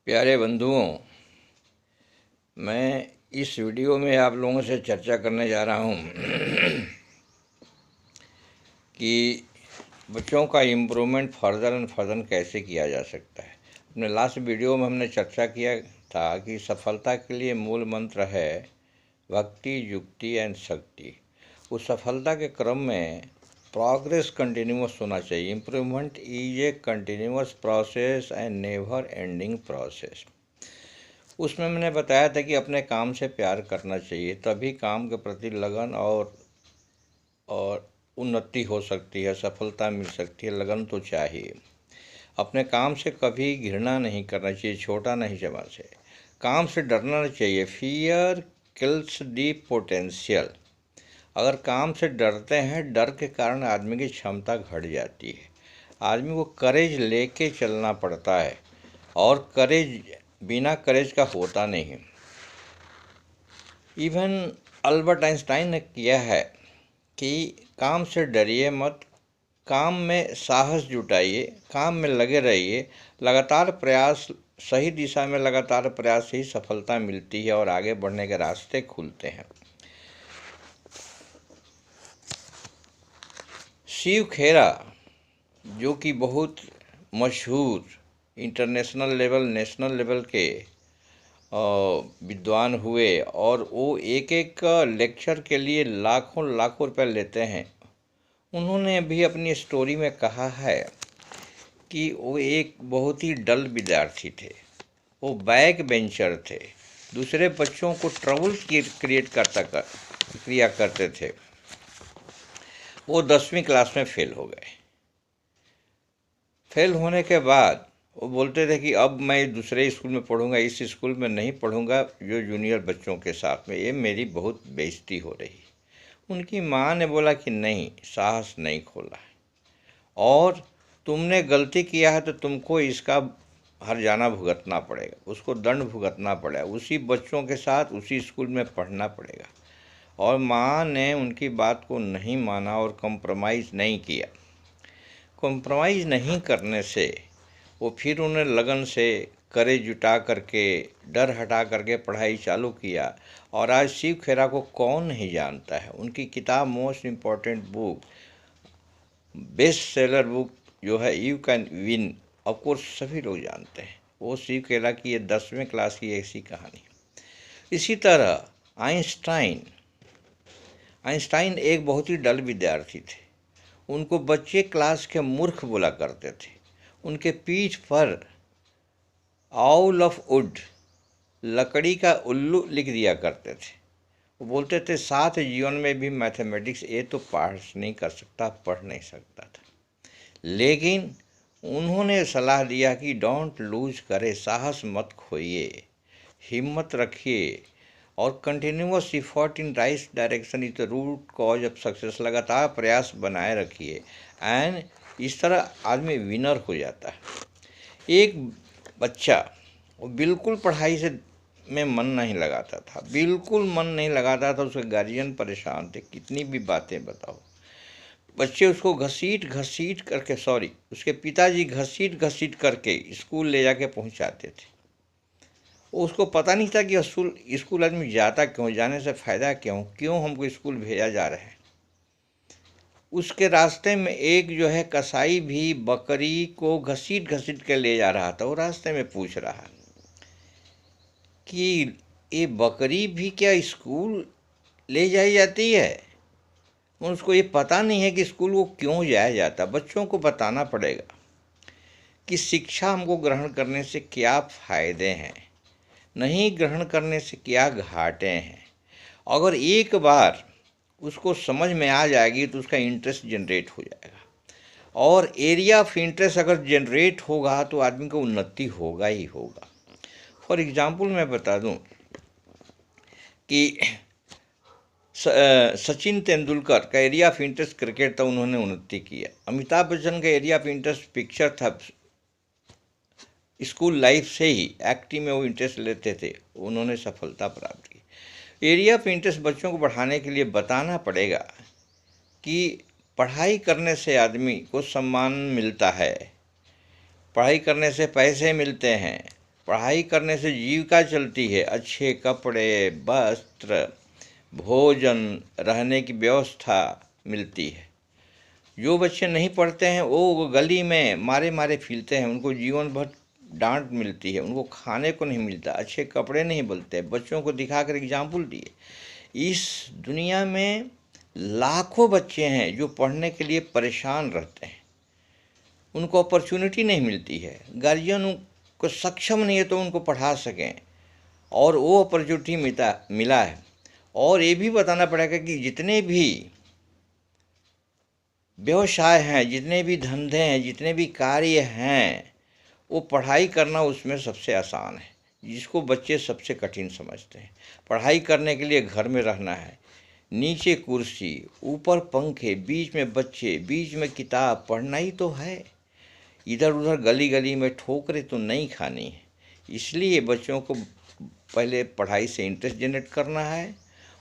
प्यारे बंधुओं, मैं इस वीडियो में आप लोगों से चर्चा करने जा रहा हूँ कि बच्चों का इम्प्रूवमेंट फर्दर एंड फर्दर कैसे किया जा सकता है। अपने लास्ट वीडियो में हमने चर्चा किया था कि सफलता के लिए मूल मंत्र है भक्ति, युक्ति एंड शक्ति। उस सफलता के क्रम में प्रोग्रेस कंटिन्यूअस होना चाहिए। Improvement is a continuous process and never ending process. उसमें मैंने बताया था कि अपने काम से प्यार करना चाहिए, तभी काम के प्रति लगन और उन्नति हो सकती है, सफलता मिल सकती है। लगन तो चाहिए। अपने काम से कभी घृणा नहीं करना चाहिए, छोटा नहीं जमा से। काम से डरना नहीं चाहिए। Fear kills the potential. अगर काम से डरते हैं, डर के कारण आदमी की क्षमता घट जाती है। आदमी को करेज लेके चलना पड़ता है, और करेज बिना करेज का होता नहीं। इवन अल्बर्ट आइंस्टाइन ने किया है कि काम से डरिए मत, काम में साहस जुटाइए, काम में लगे रहिए। लगातार प्रयास, सही दिशा में लगातार प्रयास से ही सफलता मिलती है और आगे बढ़ने के रास्ते खुलते हैं। शिव खेरा, जो कि बहुत मशहूर इंटरनेशनल लेवल, नेशनल लेवल के विद्वान हुए, और वो एक एक लेक्चर के लिए लाखों लाखों रुपए लेते हैं। उन्होंने भी अपनी स्टोरी में कहा है कि वो एक बहुत ही डल विद्यार्थी थे। वो बैक बेंचर थे, दूसरे बच्चों को ट्रबल क्रिएट किया करते थे। वो 10वीं क्लास में फेल हो गए। फेल होने के बाद वो बोलते थे कि अब मैं दूसरे स्कूल में पढ़ूंगा, इस स्कूल में नहीं पढ़ूंगा जो जूनियर बच्चों के साथ में, ये मेरी बहुत बेइज्जती हो रही। उनकी माँ ने बोला कि नहीं, साहस नहीं खोला है, और तुमने गलती किया है तो तुमको इसका हर्जाना भुगतना पड़ेगा, उसको दंड भुगतना पड़ेगा, उसी बच्चों के साथ उसी स्कूल में पढ़ना पड़ेगा। और माँ ने उनकी बात को नहीं माना और कंप्रोमाइज़ नहीं किया। कंप्रोमाइज़ नहीं करने से वो फिर उन्हें लगन से करेज जुटा करके, डर हटा करके पढ़ाई चालू किया। और आज शिव खेरा को कौन नहीं जानता है। उनकी किताब most important book, best seller book जो है यू कैन विन, ऑफकोर्स सभी लोग जानते हैं। वो शिव खेरा की ये 10वीं क्लास की ऐसी कहानी। इसी तरह आइंस्टाइन एक बहुत ही डल विद्यार्थी थे। उनको बच्चे क्लास के मूर्ख बोला करते थे। उनके पीठ पर आउल ऑफ वुड, लकड़ी का उल्लू लिख दिया करते थे। वो बोलते थे साथ जीवन में भी मैथमेटिक्स ये तो पास नहीं कर सकता, पढ़ नहीं सकता था। लेकिन उन्होंने सलाह दिया कि डोंट लूज करे, साहस मत खोइए, हिम्मत रखिए, और continuous effort in right direction is the root cause of success. लगातार प्रयास बनाए रखिए, एंड इस तरह आदमी विनर हो जाता है। एक बच्चा वो बिल्कुल पढ़ाई से में मन नहीं लगाता था, बिल्कुल मन नहीं लगाता था। उसके गार्जियन परेशान थे, कितनी भी बातें बताओ। बच्चे उसको घसीट घसीट करके, उसके पिताजी घसीट घसीट करके स्कूल ले जाके पहुंचाते थे। उसको पता नहीं था कि स्कूल आदमी जाता क्यों, जाने से फ़ायदा क्यों हमको स्कूल भेजा जा रहा है। उसके रास्ते में एक जो है कसाई भी बकरी को घसीट घसीट के ले जा रहा था। वो रास्ते में पूछ रहा कि ये बकरी भी क्या स्कूल ले जाई जाती है। उसको ये पता नहीं है कि स्कूल को क्यों जाया जाता। बच्चों को बताना पड़ेगा कि शिक्षा हमको ग्रहण करने से क्या फ़ायदे हैं, नहीं ग्रहण करने से क्या घाटे हैं। अगर एक बार उसको समझ में आ जाएगी तो उसका इंटरेस्ट जनरेट हो जाएगा, और एरिया ऑफ इंटरेस्ट अगर जनरेट होगा तो आदमी को उन्नति होगा ही होगा। फॉर एग्जांपल मैं बता दूं कि सचिन तेंदुलकर का एरिया ऑफ इंटरेस्ट क्रिकेट था, उन्होंने उन्नति किया। अमिताभ बच्चन का एरिया ऑफ इंटरेस्ट पिक्चर था, स्कूल लाइफ से ही एक्टिंग में वो इंटरेस्ट लेते थे, उन्होंने सफलता प्राप्त की। एरिया ऑफ इंटरेस्ट बच्चों को बढ़ाने के लिए बताना पड़ेगा कि पढ़ाई करने से आदमी को सम्मान मिलता है, पढ़ाई करने से पैसे मिलते हैं, पढ़ाई करने से जीविका चलती है। अच्छे कपड़े, वस्त्र, भोजन, रहने की व्यवस्था मिलती है। जो बच्चे नहीं पढ़ते हैं वो गली में मारे मारे फिरते हैं, उनको जीवन भर डांट मिलती है, उनको खाने को नहीं मिलता, अच्छे कपड़े नहीं मिलते। बच्चों को दिखाकर एग्जाम्पल दिए। इस दुनिया में लाखों बच्चे हैं जो पढ़ने के लिए परेशान रहते हैं, उनको अपॉर्चुनिटी नहीं मिलती है, गार्जियन को सक्षम नहीं है तो उनको पढ़ा सकें, और वो अपॉर्चुनिटी मिला है। और ये भी बताना पड़ेगा कि जितने भी व्यवसाय हैं, जितने भी धंधे हैं, जितने भी कार्य हैं, वो पढ़ाई करना उसमें सबसे आसान है, जिसको बच्चे सबसे कठिन समझते हैं। पढ़ाई करने के लिए घर में रहना है, नीचे कुर्सी, ऊपर पंखे, बीच में बच्चे, बीच में किताब, पढ़ना ही तो है। इधर उधर गली गली में ठोकरें तो नहीं खानी है। इसलिए बच्चों को पहले पढ़ाई से इंटरेस्ट जनरेट करना है,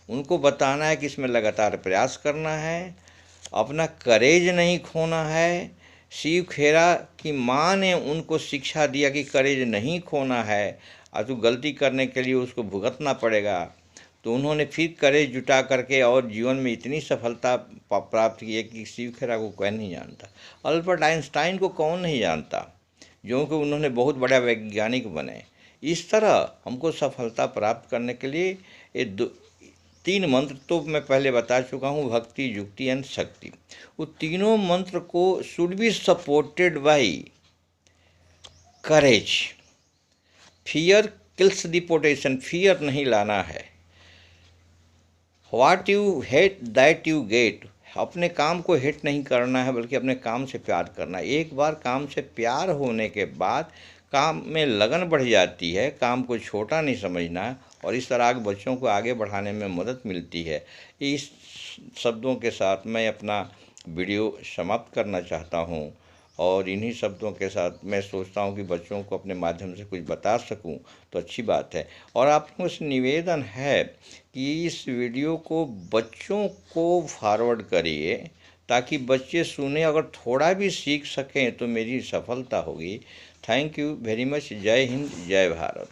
उनको बताना है कि इसमें लगातार प्रयास करना है, अपना करेज नहीं खोना है। शिव खेरा की माँ ने उनको शिक्षा दिया कि करेज नहीं खोना है, और तो गलती करने के लिए उसको भुगतना पड़ेगा। तो उन्होंने फिर करेज जुटा करके और जीवन में इतनी सफलता प्राप्त की है कि शिव खेरा को कोई नहीं जानता, अल्बर्ट आइंस्टाइन को कौन नहीं जानता, जो कि उन्होंने बहुत बड़ा वैज्ञानिक बने। इस तरह हमको सफलता प्राप्त करने के लिए ये 3 मंत्र तो मैं पहले बता चुका हूँ, भक्ति, युक्ति एंड शक्ति। वो तीनों मंत्र को should be supported by courage. Fear kills the potential, fear नहीं लाना है। What you hate that you get, अपने काम को हेट नहीं करना है बल्कि अपने काम से प्यार करना है। एक बार काम से प्यार होने के बाद काम में लगन बढ़ जाती है, काम को छोटा नहीं समझना है, और इस तरह बच्चों को आगे बढ़ाने में मदद मिलती है। इस शब्दों के साथ मैं अपना वीडियो समाप्त करना चाहता हूँ, और इन्हीं शब्दों के साथ मैं सोचता हूँ कि बच्चों को अपने माध्यम से कुछ बता सकूँ तो अच्छी बात है। और आप लोगों से निवेदन है कि इस वीडियो को बच्चों को फॉरवर्ड करिए, ताकि बच्चे सुने, अगर थोड़ा भी सीख सकें तो मेरी सफलता होगी। Thank you very much. जय हिंद, जय भारत।